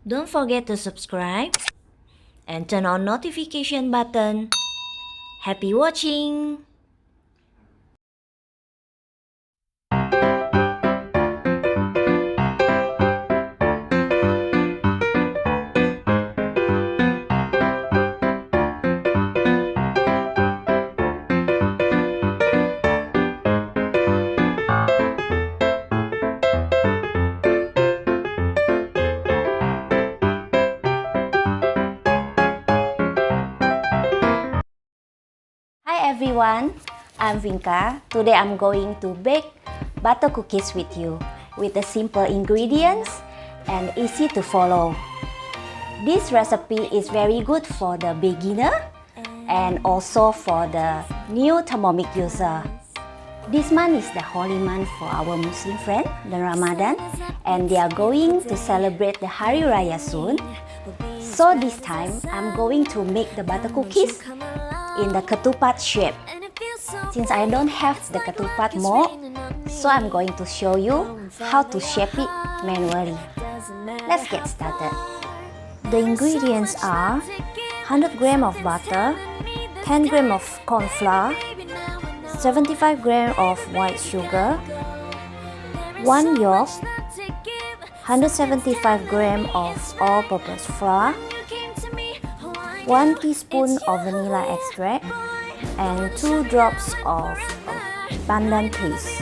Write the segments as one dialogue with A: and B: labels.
A: Don't forget to subscribe and turn on notification button. Happy watching!
B: Hi everyone, I'm Vinca. Today I'm going to bake butter cookies with you with the simple ingredients and easy to follow. This recipe is very good for the beginner and also for the new Thermomix user. This month is the holy month for our Muslim friend, the Ramadan, and they are going to celebrate the Hari Raya soon. So this time, I'm going to make the butter cookies in the ketupat shape. Since I don't have the ketupat mold, so I'm going to show you how to shape it manually. Let's get started. The ingredients are 100 grams of butter, 10 grams of corn flour, 75 grams of white sugar, 1 yolk, 175 grams of all-purpose flour, 1 teaspoon of vanilla extract, and 2 drops of pandan paste.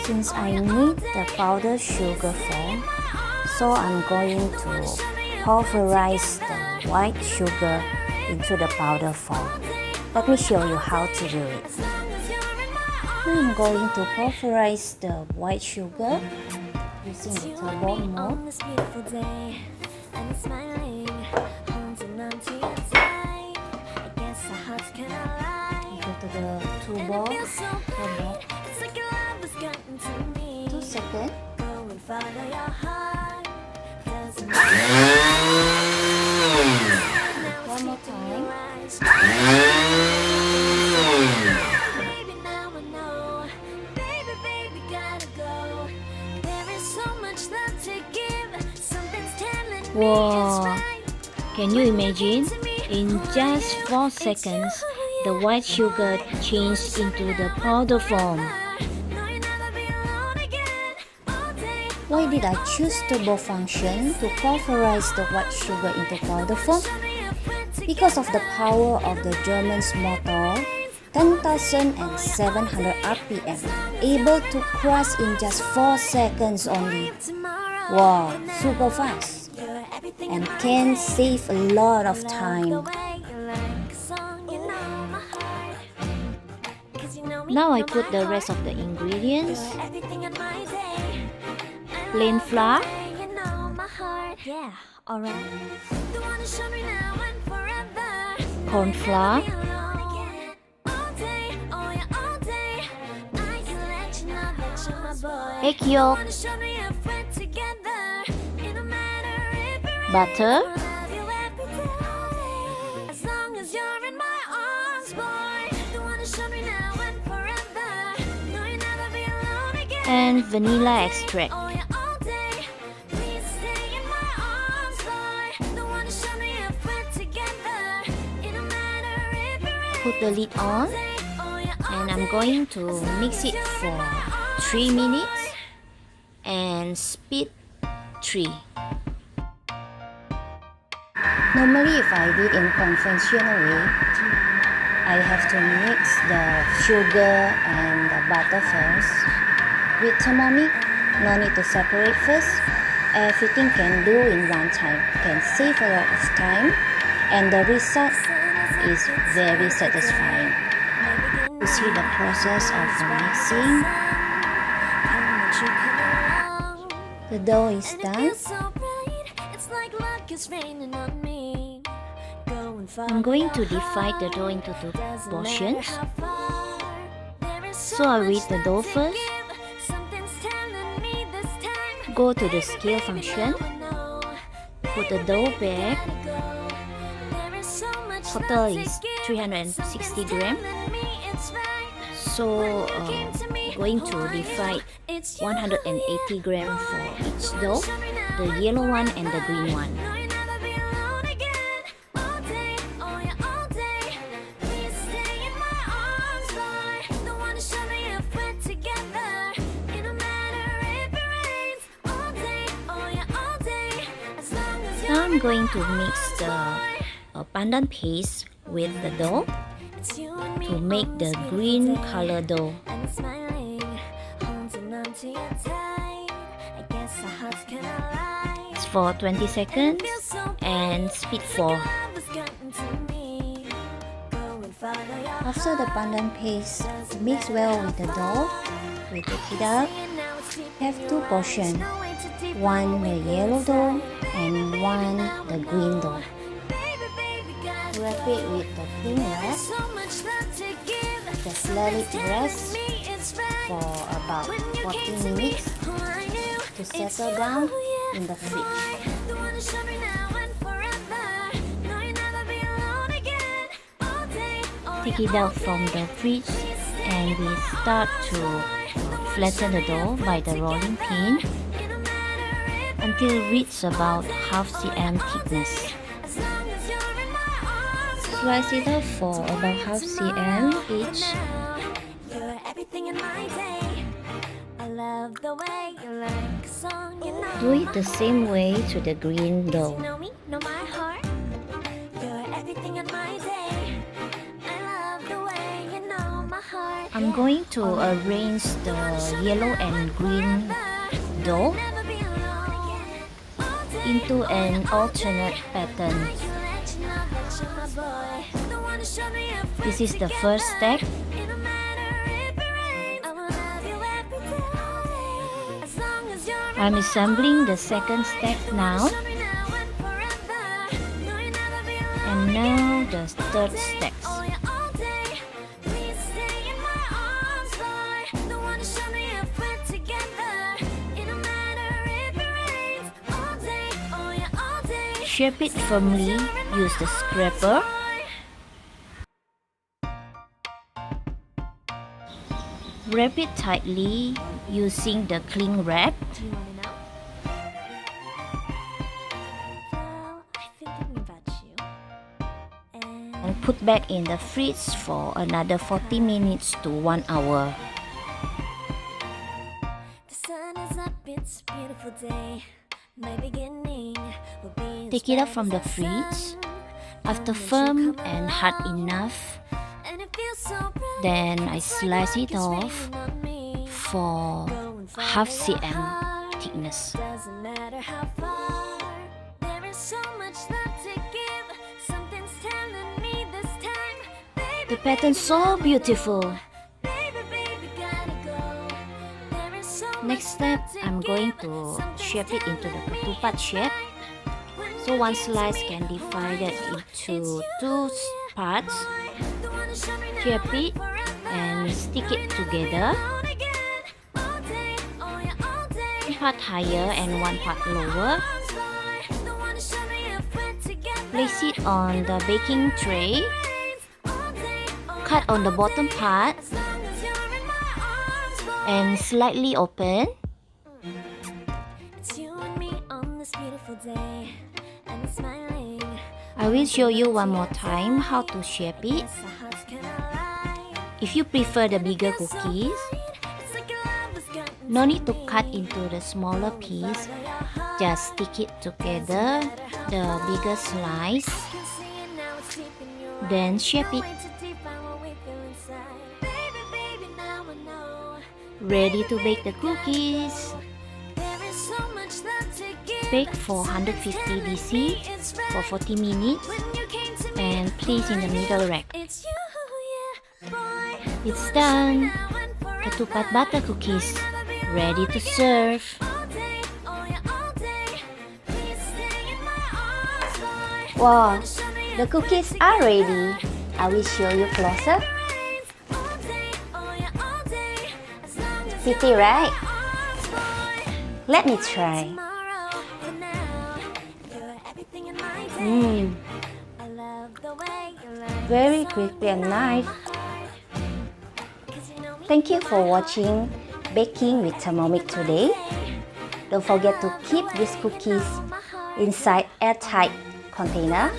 B: Since I need the powdered sugar form, so I'm going to pulverize the white sugar into the powder form. Let me show you how to do it. I'm going to pulverize the white sugar using the turbo mode. Go to the turbo. 2 seconds. One more time.
A: Wow! Can you imagine? In just 4 seconds, the white sugar changed into the powder form.
B: Why did I choose turbo function to pulverize the white sugar into powder form? Because of the power of the German's motor, 10,700 RPM, able to crush in just 4 seconds only. Wow, super fast! And can save a lot of time.
A: Now I put the rest of the ingredients. Plain flour.
B: Yeah, alright.
A: Corn flour. Egg yolk. Butter. And vanilla extract. Put the lid on, and I'm going to mix it for 3 minutes and speed 3.
B: Normally, if I did in conventional way, I have to mix the sugar and the butter first. With Thermomix, no need to separate first. Everything can do in one time, can save a lot of time, and the result is very satisfying. You see the process of mixing. The dough is done.
A: I'm going to divide the dough into 2 portions. So I weight the dough first. Go to the scale function. Put the dough back. Total is 360 grams. So going to divide 180 grams for each dough, the yellow one and the green one. Now I'm going to mix the pandan paste with the dough to make the green color dough. It's for 20 seconds and speed 4.
B: After the pandan paste mix well with the dough, we take it out. Have 2 portions, one the yellow dough and one the green dough. Wrap it with the cling wrap. Just let it rest for about 40 minutes to settle down in the fridge.
A: Take it out from the fridge and we start to flatten the dough by the rolling pin until it reaches about half cm thickness. Slice it off for about half cm each. Do it the same way to the green dough. I'm going to arrange the yellow and green dough into an alternate pattern. This is the first step. I'm assembling the second step now. And now the third step. Shape it firmly, use the scraper. Wrap it tightly using the cling wrap. And put back in the fridge for another 40 minutes to 1 hour. Take it out from the fridge. After firm and hard enough, then I slice it off for half cm thickness. The pattern's so beautiful. Next step, I'm going to shape it into the ketupat shape. So one slice can be divided into 2 parts. Shape it and stick it together. 1 part higher and 1 part lower. Place it on the baking tray. Cut on the bottom part and slightly open. I will show you one more time how to shape it. If you prefer the bigger cookies, no need to cut into the smaller piece. Just stick it together, the bigger slice, then shape it. Ready to bake the cookies. Bake for 150 EDISI for 40 minutes and place in the middle rack. It's done! Ketupat butter cookies ready to serve.
B: Wow, the cookies are ready. I will show you closer. Pretty, right? Let me try. Very crispy and nice. Thank you for watching Baking with Thermomix today. Don't forget to keep these cookies inside airtight container.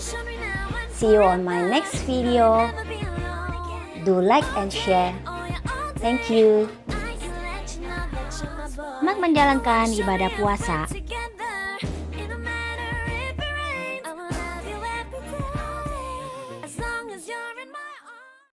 B: See you on my next video. Do like and share. Thank you.
A: Selamat menjalankan ibadah puasa.